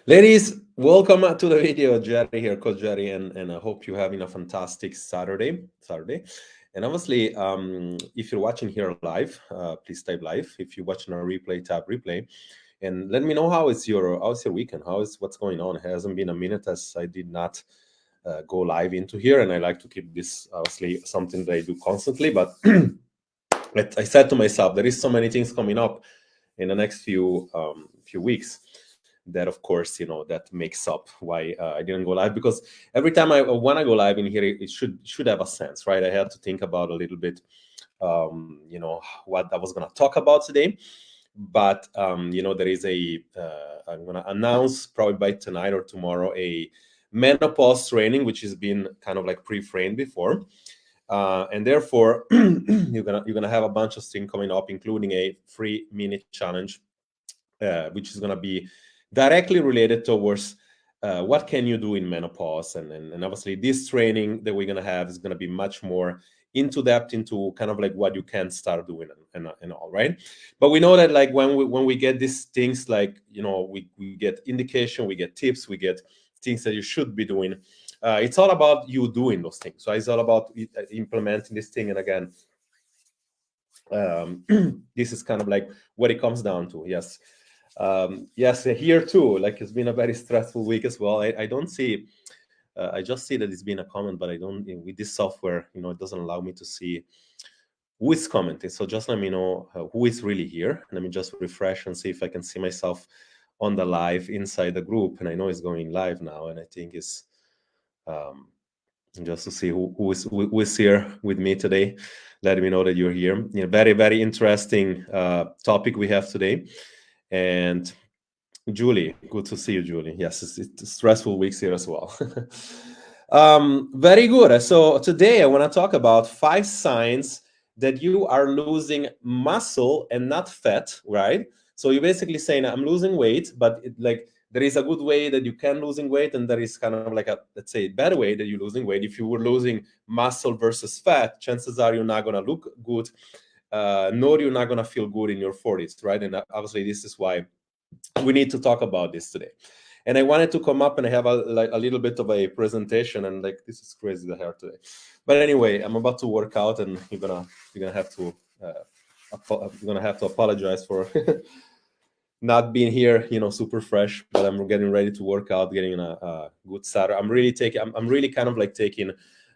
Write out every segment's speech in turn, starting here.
Ladies, welcome to the video. Jerry here, Coach Jerry, and I hope you're having a fantastic Saturday. And obviously, if you're watching here live, please type live. If you're watching a replay, tap replay, and let me know how's your weekend. What's going on? It hasn't been a minute as I did not go live into here, and I like to keep this obviously something that I do constantly. But I said to myself, there is so many things coming up in the next few weeks that of course that makes up why I didn't go live, because every time I want to go live in here, it should have a sense, right? I had to think about a little bit what I was going to talk about today. But there is I'm going to announce probably by tonight or tomorrow a menopause training, which has been kind of like pre-framed before. And therefore you're gonna have a bunch of things coming up, including a free mini challenge, which is gonna be directly related towards what can you do in menopause, and obviously this training that we're gonna have is gonna be much more into depth into kind of like what you can start doing and all, right? But we know that like when we get these things, like we get indication, we get tips, we get things that you should be doing. It's all about you doing those things. So it's all about implementing this thing. And again, this is kind of like what it comes down to. Yes. Yes, here too. Like, it's been a very stressful week as well. I don't see, I just see that it's been a comment, but I don't, with this software, it doesn't allow me to see who is commenting. So just let me know who is really here. Let me just refresh and see if I can see myself on the live inside the group. And I know it's going live now, and I think it's just to see who is here with me today. Let me know that you're here. Very, very interesting topic we have today. And Julie, good to see you, Julie. Yes, it's stressful weeks here as well. Very good. So today I want to talk about 5 signs that you are losing muscle and not fat, right? So you're basically saying, I'm losing weight, but there is a good way that you can losing weight, and there is kind of like a, let's say, bad way that you're losing weight. If you were losing muscle versus fat, chances are you're not going to look good, nor you're not going to feel good in your 40s, right? And obviously this is why we need to talk about this today. And I wanted to come up and I have a little bit of a presentation, and like, this is crazy, the hair today. But anyway, I'm about to work out, and you're gonna have to apologize for not being here, super fresh. But I'm getting ready to work out, getting a good Saturday. I'm really kind of like taking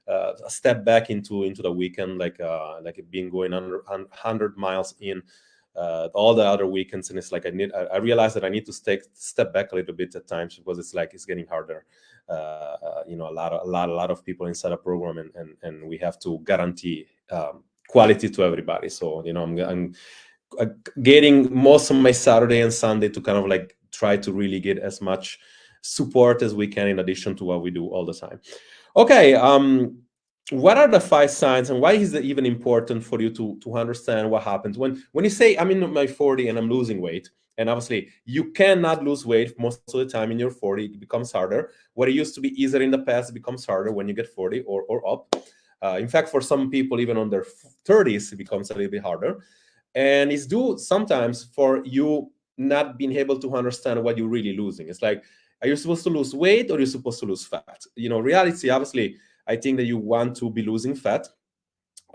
a step back into the weekend, like it being going 100 miles in all the other weekends, and it's like I realize that I need to step back a little bit at times, because it's getting harder. A lot of people inside a program, and we have to guarantee quality to everybody. So I'm getting most of my Saturday and Sunday to kind of like try to really get as much support as we can, in addition to what we do all the time. Okay. What are the 5 signs, and why is it even important for you to understand what happens when you say, I'm in my 40 and I'm losing weight? And obviously you cannot lose weight most of the time in your 40. It becomes harder. What it used to be easier in the past becomes harder when you get 40 or up. In fact, for some people, even on their 30s, it becomes a little bit harder. And it's due sometimes for you not being able to understand what you're really losing. It's like, are you supposed to lose weight, or are you supposed to lose fat? Reality, obviously, I think that you want to be losing fat,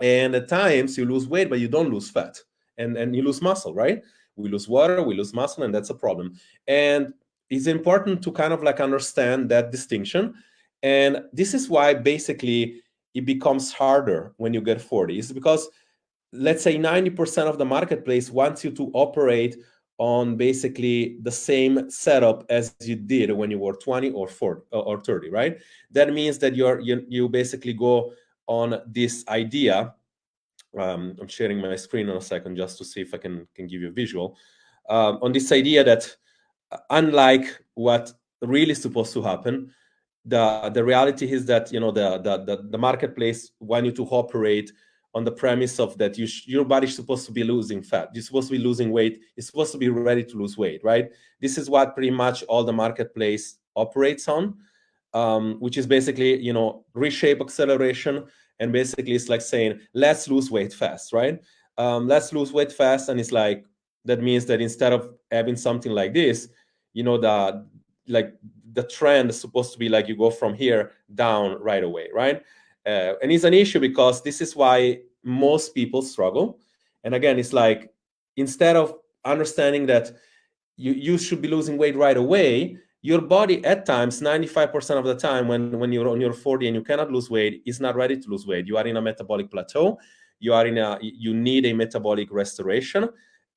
and at times you lose weight, but you don't lose fat, and you lose muscle, right? We lose water, we lose muscle, and that's a problem. And it's important to kind of like understand that distinction. And this is why basically it becomes harder when you get 40. It's because, let's say, 90% of the marketplace wants you to operate on basically the same setup as you did when you were 20 or 40 or 30, right? That means that you basically go on this idea. I'm sharing my screen in a second just to see if I can give you a visual on this idea that, unlike what really is supposed to happen, the reality is that the marketplace want you to operate on the premise of that your body's supposed to be losing fat, you're supposed to be losing weight, it's supposed to be ready to lose weight, right? This is what pretty much all the marketplace operates on, which is basically reshape acceleration. And basically it's like saying, let's lose weight fast, right? Let's lose weight fast. And it's like, that means that instead of having something like this, the like the trend is supposed to be like you go from here down right away, right? And it's an issue because this is why most people struggle. And again, it's like, instead of understanding that you should be losing weight right away, your body at times, 95% of the time, when you're on your 40 and you cannot lose weight, is not ready to lose weight. You are in a metabolic plateau. You need a metabolic restoration.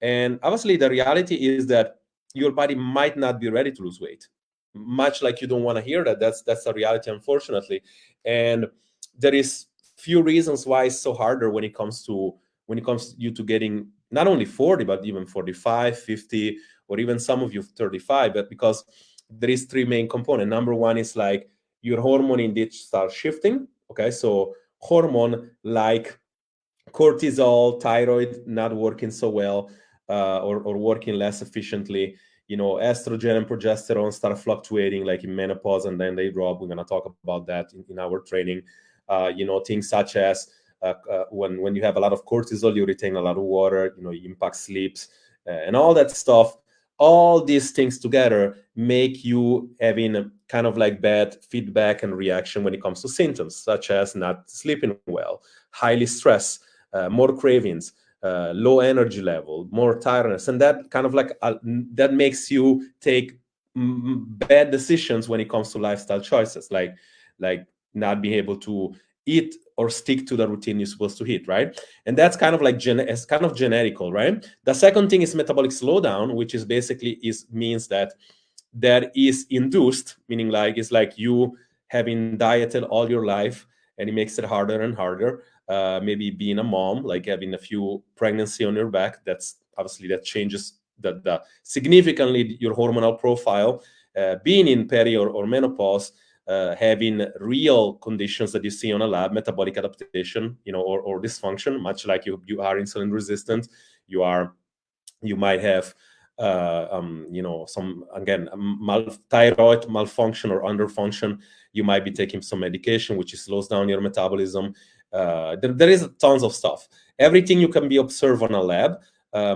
And obviously the reality is that your body might not be ready to lose weight. Much like you don't want to hear that, that's the reality, unfortunately. And there is few reasons why it's so harder when it comes to you to getting not only 40, but even 45, 50, or even some of you 35, but because there is three main components. Number one is like your hormone indeed starts shifting. Okay, so hormone like cortisol, thyroid not working so well, or working less efficiently. Estrogen and progesterone start fluctuating like in menopause, and then they drop. We're going to talk about that in our training. Things such as when you have a lot of cortisol, you retain a lot of water, you impact sleeps, and all that stuff. All these things together make you having kind of like bad feedback and reaction when it comes to symptoms, such as not sleeping well, highly stressed, more cravings, low energy level, more tiredness, and that kind of like that makes you take bad decisions when it comes to lifestyle choices, like not being able to eat or stick to the routine you're supposed to hit, right? And that's kind of like it's kind of genetical, right? The second thing is metabolic slowdown, which is basically means that is induced, meaning like it's like you having dieted all your life, and it makes it harder and harder. Maybe being a mom, like having a few pregnancy on your back, that's obviously that changes the significantly your hormonal profile. Being in peri or menopause, having real conditions that you see on a lab, metabolic adaptation, or dysfunction, much like you are insulin resistant, you might have some, again, thyroid malfunction or underfunction. You might be taking some medication which slows down your metabolism. There is tons of stuff. Everything you can be observed on a lab,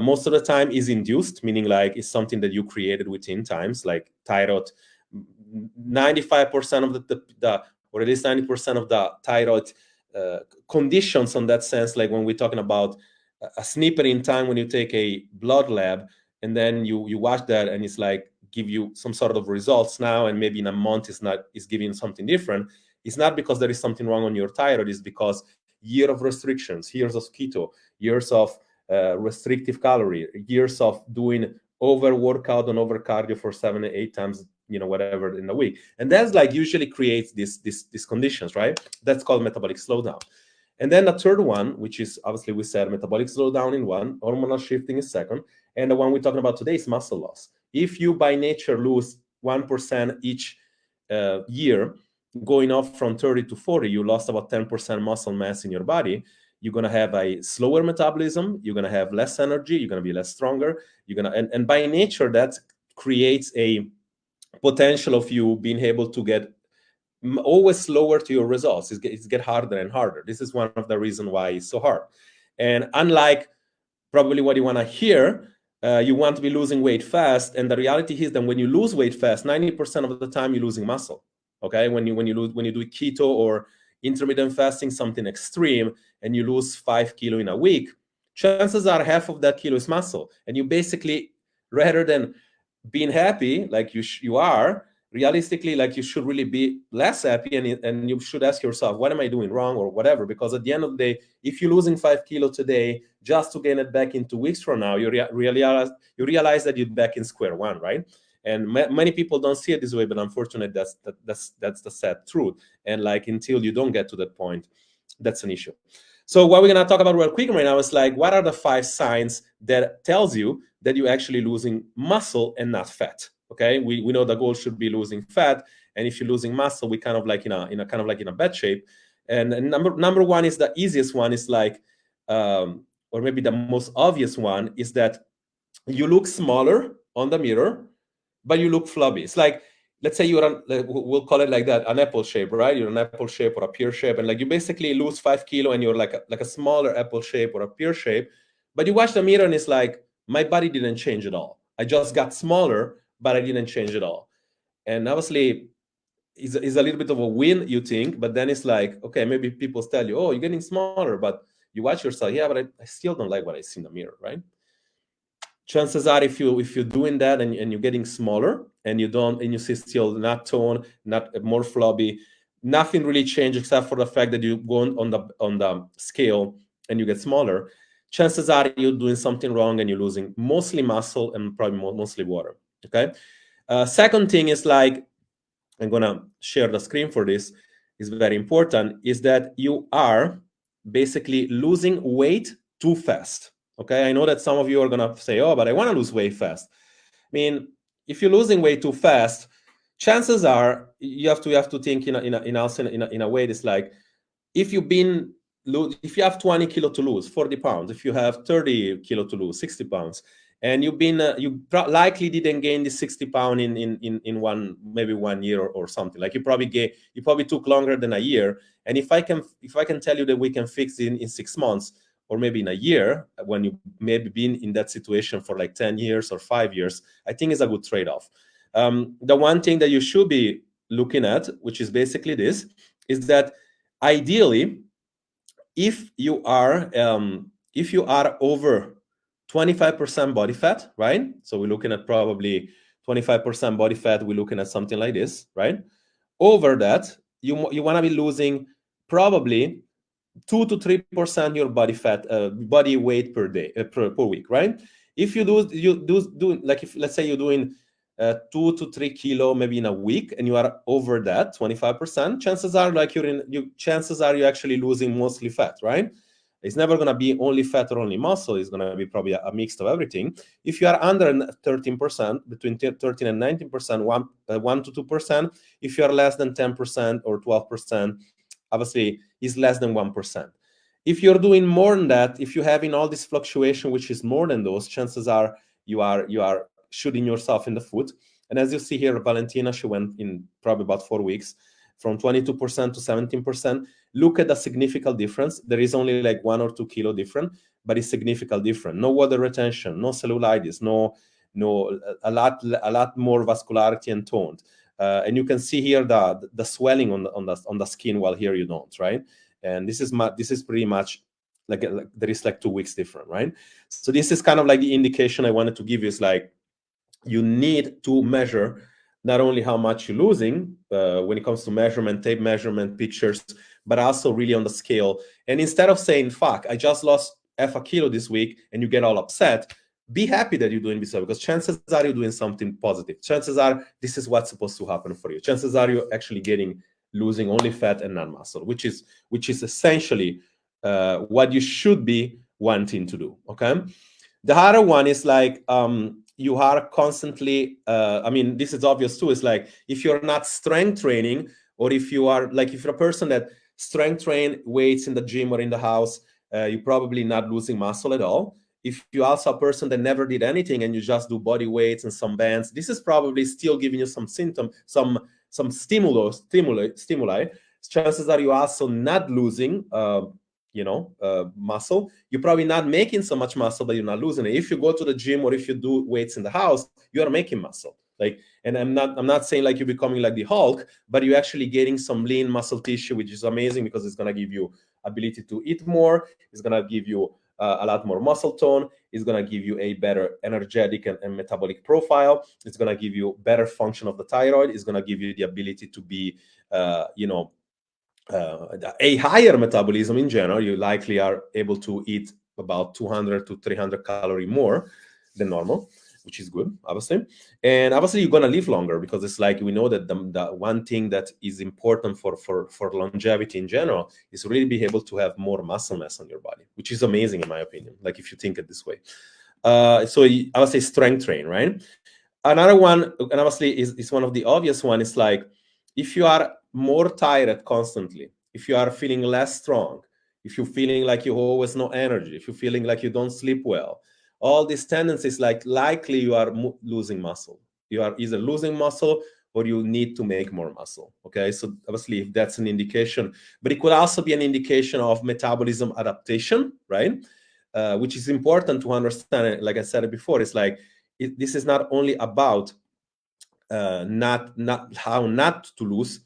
most of the time is induced, meaning like it's something that you created within times, like thyroid. 95% of the or at least 90% of the thyroid conditions, on that sense, like when we're talking about a snippet in time when you take a blood lab and then you watch that and it's like give you some sort of results now, and maybe in a month is giving something different. It's not because there is something wrong on your thyroid. It's because years of restrictions, years of keto, years of restrictive calorie, years of doing over workout and over cardio for 7 or 8 times, whatever in a week, and that's like usually creates these conditions, right? That's called metabolic slowdown. And then the third one, which is obviously we said metabolic slowdown in one, hormonal shifting is second, and the one we're talking about today is muscle loss. If you by nature lose 1% each year, going up from 30 to 40, you lost about 10% muscle mass in your body. You're going to have a slower metabolism. You're going to have less energy. You're going to be less stronger. And by nature, that creates a potential of you being able to get always slower to your results. It's get harder and harder. This is one of the reasons why it's so hard. And unlike probably what you want to hear, you want to be losing weight fast. And the reality is that when you lose weight fast, 90% of the time you're losing muscle. Okay, when you do keto or intermittent fasting, something extreme, and you lose 5 kilo in a week, chances are half of that kilo is muscle. And you basically, rather than being happy like you are, realistically, like you should really be less happy, and you should ask yourself, what am I doing wrong or whatever? Because at the end of the day, if you're losing 5 kilo today just to gain it back in 2 weeks from now, you realize that you're back in square one, right? And many people don't see it this way, but unfortunately, that's the sad truth. And like until you don't get to that point, that's an issue. So what we're going to talk about real quick right now is like, what are the 5 signs that tells you that you're actually losing muscle and not fat? Okay, we know the goal should be losing fat, and if you're losing muscle, we kind of like in a bad shape. And number one is the easiest one, is like, or maybe the most obvious one, is that you look smaller on the mirror, but you look flabby. It's like, let's say we'll call it like that, an apple shape, right? You're an apple shape or a pear shape, and like you basically lose 5 kilo and you're like a smaller apple shape or a pear shape, but you watch the mirror and it's like, my body didn't change at all. I just got smaller, but I didn't change at all. And obviously, is a little bit of a win, you think, but then it's like, okay, maybe people tell you, oh, you're getting smaller, but you watch yourself, yeah, but I still don't like what I see in the mirror, right? Chances are, if you're doing that and you're getting smaller and you see still not tone, not more flabby, nothing really changed except for the fact that you go on the scale and you get smaller, chances are you're doing something wrong and you're losing mostly muscle and probably mostly water. Okay. Second thing is, like, I'm gonna share the screen for this, is very important, is that you are basically losing weight too fast. Okay, I know that some of you are gonna say, oh, but I want to lose weight fast. I mean, if you're losing weight too fast, chances are you have to think in a way that's like, if if you have 20 kilo to lose, 40 pounds, if you have 30 kilo to lose, 60 pounds, and you likely didn't gain the 60 pound in maybe 1 year or something, like you probably took longer than a year. And if I can tell you that we can fix it in 6 months or maybe in a year, when you maybe been in that situation for like 10 years or 5 years, I think it's a good trade-off. The one thing that you should be looking at, which is basically this, is that ideally, if you are over 25% body fat, right? So we're looking at probably 25% body fat. We're looking at something like this, right? Over that, you want to be losing probably 2 to 3% your body fat, body weight per day, per week, right? If you do like, if let's say you're doing 2 to 3 kilo maybe in a week, and you are over that 25%, chances are like you're actually losing mostly fat, right? It's never going to be only fat or only muscle. It's going to be probably a mix of everything. If you are under 13%, between 13 and 19%, 1 to 2%. If you are less than 10% or 12%, obviously is less than 1%. If you're doing more than that, if you're having all this fluctuation, which is more than those, chances are you are shooting yourself in the foot. And as you see here, Valentina, she went in probably about 4 weeks from 22% to 17%. Look at the significant difference. There is only like 1 or 2 kilo different, but it's significant different. No water retention, no cellulitis, a lot more vascularity and toned. And you can see here the swelling on the skin, while here you don't, right? And this is pretty much like there is like 2 weeks different, right? So this is kind of like the indication I wanted to give you, is like, you need to measure not only how much you're losing when it comes to measurement, tape measurement, pictures, but also really on the scale. And instead of saying, fuck, I just lost half a kilo this week, and you get all upset, be happy that you're doing this, because chances are you're doing something positive. Chances are this is what's supposed to happen for you. Chances are you're actually losing only fat and non-muscle, which is essentially what you should be wanting to do. Okay. The other one is like, you are constantly, I mean, this is obvious too. It's like, if you're not strength training, or if you're a person that strength train weights in the gym or in the house, you're probably not losing muscle at all. If you're also a person that never did anything and you just do body weights and some bands, this is probably still giving you some symptom, some stimuli. Chances are you're also not losing muscle. You're probably not making so much muscle, but you're not losing it. If you go to the gym or if you do weights in the house, you are making muscle. Like, and I'm not saying like you're becoming like the Hulk, but you're actually getting some lean muscle tissue, which is amazing, because it's going to give you ability to eat more. It's going to give you a lot more muscle tone. It's going to give you a better energetic and metabolic profile. It's going to give you better function of the thyroid. It's going to give you the ability to be, a higher metabolism in general. You likely are able to eat about 200 to 300 calories more than normal, which is good, obviously. And obviously, you're going to live longer, because it's like, we know that the one thing that is important for longevity in general is really be able to have more muscle mass on your body, which is amazing in my opinion, like if you think it this way. So I would say strength train, right? Another one, and obviously is one of the obvious one, is like, if you are more tired constantly, if you are feeling less strong, if you're feeling like you always no energy, if you're feeling like you don't sleep well, all these tendencies, like, likely you are losing muscle. You are either losing muscle or you need to make more muscle. Okay, so obviously if that's an indication, but it could also be an indication of metabolism adaptation, right? Which is important to understand. Like I said before, it's like, this is not only about not how not to lose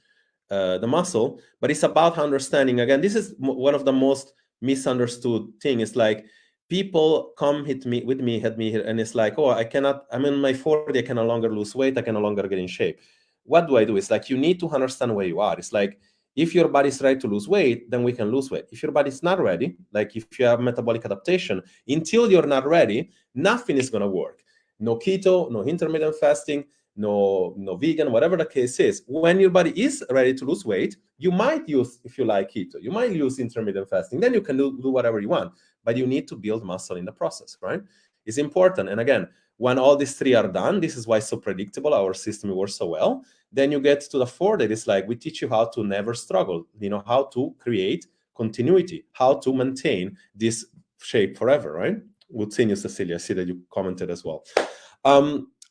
the muscle, but it's about understanding. Again, this is one of the most misunderstood thing. It's like people come hit me here, and it's like, oh, I'm in my 40, I can no longer lose weight, I can no longer get in shape. What do I do? It's like, you need to understand where you are. It's like, if your body's ready to lose weight, then we can lose weight. If your body's not ready, like if you have metabolic adaptation, until you're not ready, nothing is going to work. No keto, no intermittent fasting, no vegan, whatever the case is. When your body is ready to lose weight, you might use, if you like keto, you might use intermittent fasting. Then you can do whatever you want, but you need to build muscle in the process, right? It's important. And again, when all these three are done, this is why it's so predictable, our system works so well. Then you get to the fourth, that is like, we teach you how to never struggle, how to create continuity, how to maintain this shape forever, right? Good seeing you, Cecilia. I see that you commented as well.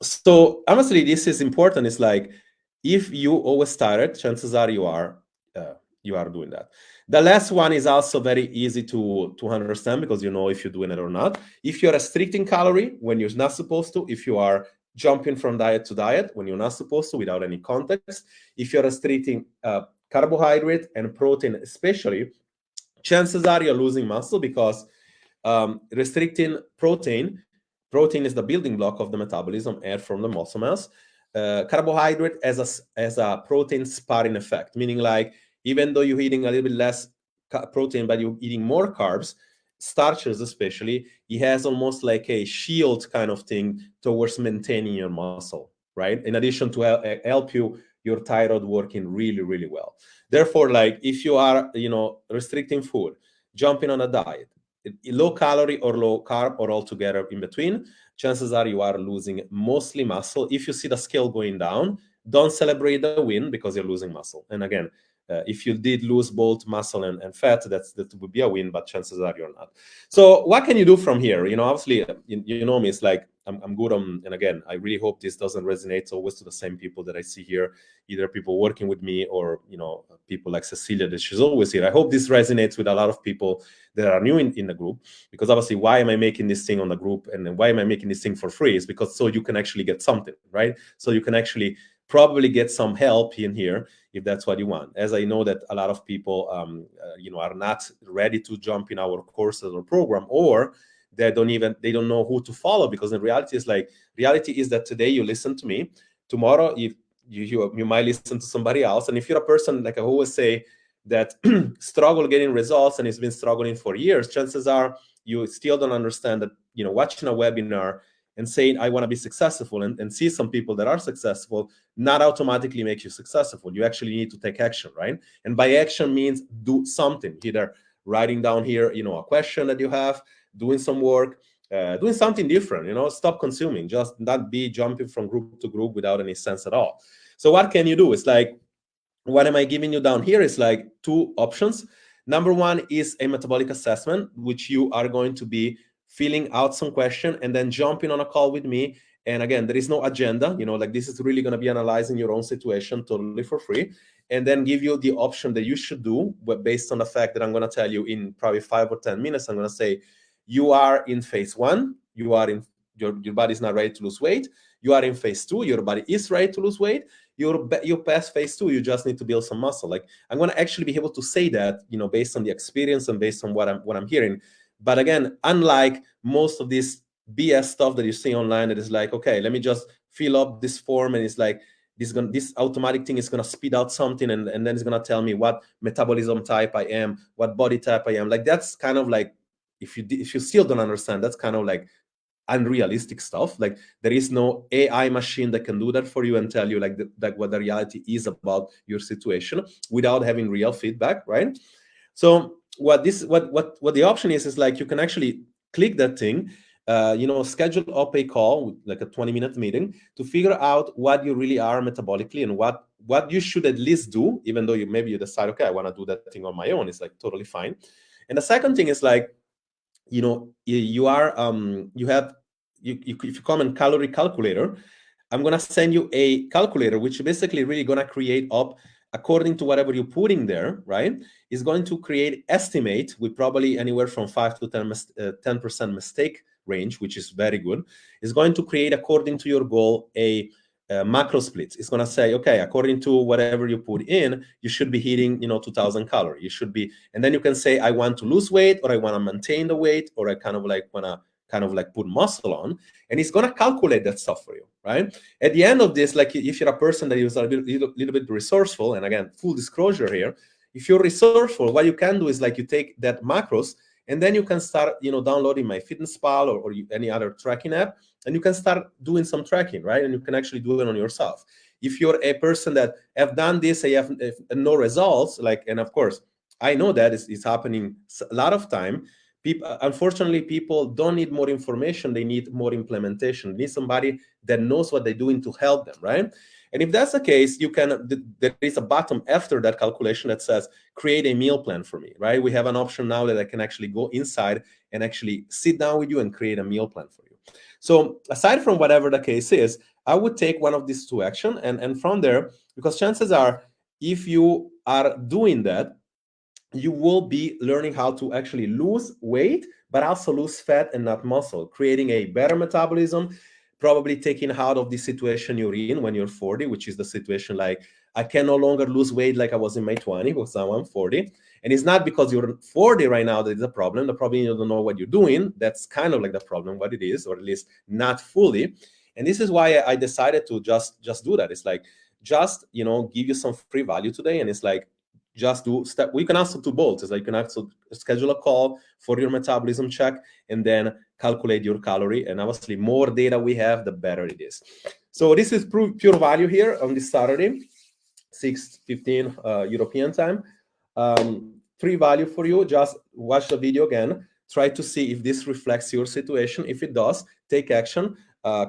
So honestly, this is important. It's like, if you always started, chances are you are doing that. The last one is also very easy to understand, because you know if you're doing it or not. If you're restricting calorie when you're not supposed to, if you are jumping from diet to diet when you're not supposed to without any context, if you're restricting carbohydrate and protein especially, chances are you're losing muscle, because restricting protein is the building block of the metabolism, air from the muscle mass. Carbohydrate as a protein sparring effect, meaning like, even though you're eating a little bit less protein, but you're eating more carbs, starches especially, it has almost like a shield kind of thing towards maintaining your muscle, right? In addition to help your thyroid working really, really well. Therefore, like, if you are, restricting food, jumping on a diet, low calorie or low carb or all together in between, chances are you are losing mostly muscle. If you see the scale going down, don't celebrate the win, because you're losing muscle. And again, if you did lose both muscle and fat, that would be a win, but chances are you're not. So what can you do from here? Obviously, you know me, it's like, I'm good on, and again, I really hope this doesn't resonate always to the same people that I see here, either people working with me or, people like Cecilia, that she's always here. I hope this resonates with a lot of people that are new in the group, because obviously, why am I making this thing on the group, and then why am I making this thing for free? Is because so you can actually get something, right? So you can actually probably get some help in here if that's what you want. As I know that a lot of people, are not ready to jump in our courses or program, or they don't know who to follow, because in reality is that today you listen to me, tomorrow you might listen to somebody else. And if you're a person, like I always say, that struggle getting results and has been struggling for years, chances are you still don't understand that, watching a webinar and saying, I want to be successful, and see some people that are successful, not automatically makes you successful. You actually need to take action, right? And by action means do something, either writing down here, a question that you have, doing some work, doing something different, stop consuming, just not be jumping from group to group without any sense at all. So what can you do? It's like, what am I giving you down here is like two options. Number one is a metabolic assessment, which you are going to be filling out some question and then jumping on a call with me. And again, there is no agenda, like this is really going to be analyzing your own situation totally for free, and then give you the option that you should do, but based on the fact that I'm going to tell you in probably 5 or 10 minutes. I'm going to say, you are in phase 1, you are in your body's not ready to lose weight. You are in phase 2, your body is ready to lose weight. You pass phase 2, you just need to build some muscle. Like, I'm going to actually be able to say that, based on the experience and based on what I'm hearing. But again, unlike most of this BS stuff that you see online, that is like, okay, let me just fill up this form, and it's like this automatic thing is going to spit out something, and then it's going to tell me what metabolism type I am, what body type I am. Like, that's kind of like, if you still don't understand, that's kind of like unrealistic stuff. Like, there is no AI machine that can do that for you and tell you like what the reality is about your situation without having real feedback, right? So what the option is like, you can actually click that thing, schedule up a call, like a 20-minute meeting, to figure out what you really are metabolically and what you should at least do, even though you decide, okay, I want to do that thing on my own. It's like totally fine. And the second thing is like, you are if you come in calorie calculator, I'm going to send you a calculator, which basically really going to create up according to whatever you put in there, right? Is going to create estimate with probably anywhere from 5 to 10% mistake range, which is very good. Is going to create, according to your goal, a macro splits. It's gonna say, okay, according to whatever you put in, you should be hitting 2,000 calories. You should be, and then you can say, I want to lose weight, or I want to maintain the weight, or I kind of like wanna put muscle on, and it's gonna calculate that stuff for you, right? At the end of this, like if you're a person that is a little bit resourceful, and again, full disclosure here, if you're resourceful, what you can do is like you take that macros, and then you can start downloading My Fitness Pal or any other tracking app, and you can start doing some tracking, right? And you can actually do it on yourself. If you're a person that have done this and you have no results, and of course, I know that it's happening a lot of time. Unfortunately, people don't need more information. They need more implementation. They need somebody that knows what they're doing to help them, right? And if that's the case, there is a button after that calculation that says, create a meal plan for me, right? We have an option now that I can actually go inside and actually sit down with you and create a meal plan for you. So aside from whatever the case is, I would take one of these two actions, and from there, because chances are, if you are doing that, you will be learning how to actually lose weight, but also lose fat and not muscle, creating a better metabolism, probably taking out of the situation you're in when you're 40, which is the situation like, I can no longer lose weight like I was in my 20s, because now I'm 40. And it's not because you're 40 right now that is a problem. The problem, you don't know what you're doing. That's kind of like the problem, what it is, or at least not fully. And this is why I decided to just do that. It's like, just, give you some free value today. And it's like, just do step. We can also do both. It's like you can also schedule a call for your metabolism check and then calculate your calorie. And obviously, more data we have, the better it is. So this is pure value here on this Saturday, 6:15 European time. Free value for you. Just watch the video again. Try to see if this reflects your situation. If it does, take action.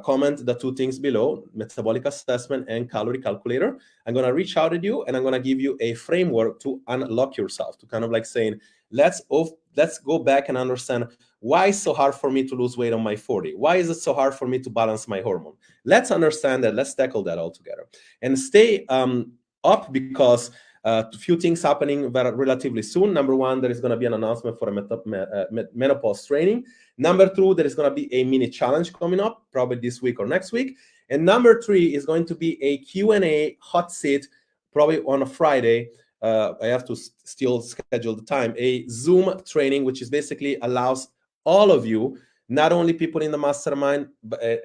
Comment the two things below, metabolic assessment and calorie calculator. I'm going to reach out to you and I'm going to give you a framework to unlock yourself, to kind of like saying, let's go back and understand why it's so hard for me to lose weight on my 40. Why is it so hard for me to balance my hormone? Let's understand that. Let's tackle that all together and stay up, because a few things happening very relatively soon. Number one, there is going to be an announcement for a menopause training. Number two, there is going to be a mini challenge coming up, probably this week or next week. And number three is going to be a Q&A hot seat, probably on a Friday. I have to still schedule the time. A Zoom training, which is basically allows all of you, not only people in the mastermind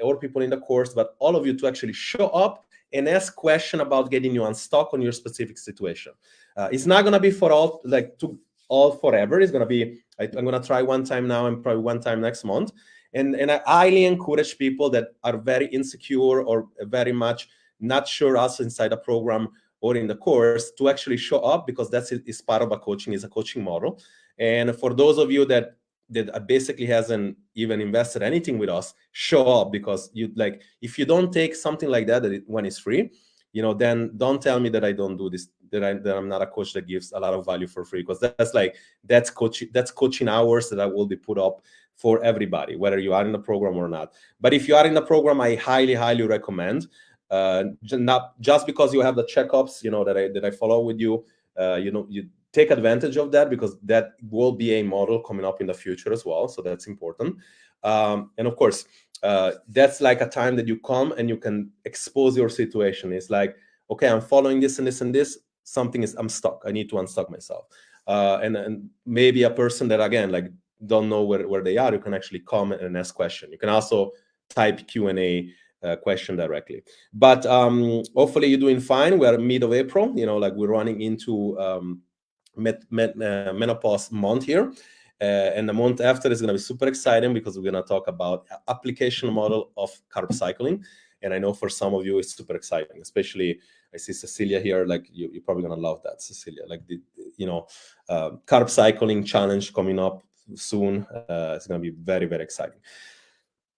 or people in the course, but all of you to actually show up and ask questions about getting you unstuck on your specific situation. It's not going to be for all, all forever. It's going to be, I'm going to try one time now and probably one time next month. And I highly encourage people that are very insecure or very much not sure also inside the program or in the course to actually show up, because that's is part of a coaching model. And for those of you that basically hasn't even invested anything with us, show up, because if you don't take something like that when it's free, then don't tell me that I don't do this, that I'm not a coach that gives a lot of value for free, because that's coaching hours that I will be put up for everybody, whether you are in the program or not. But if you are in the program, I highly recommend, not just because you have the checkups, that I follow with you, you take advantage of that, because that will be a model coming up in the future as well. So that's important. And of course, that's like a time that you come and you can expose your situation. It's like, okay, I'm following this and this and this. I'm stuck. I need to unstuck myself. And maybe a person that, again, don't know where they are, you can actually come and ask question. You can also type Q&A question directly. But hopefully you're doing fine. We're mid of April, we're running into menopause month here. And the month after is going to be super exciting, because we're going to talk about application model of carb cycling. And I know for some of you it's super exciting, especially I see Cecilia here. You're probably going to love that, Cecilia. Carb cycling challenge coming up soon. It's going to be very, very exciting.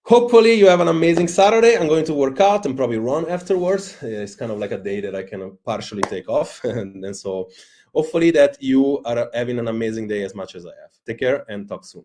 Hopefully you have an amazing Saturday. I'm going to work out and probably run afterwards. It's kind of like a day that I can partially take off. And so hopefully that you are having an amazing day as much as I have. Take care and talk soon.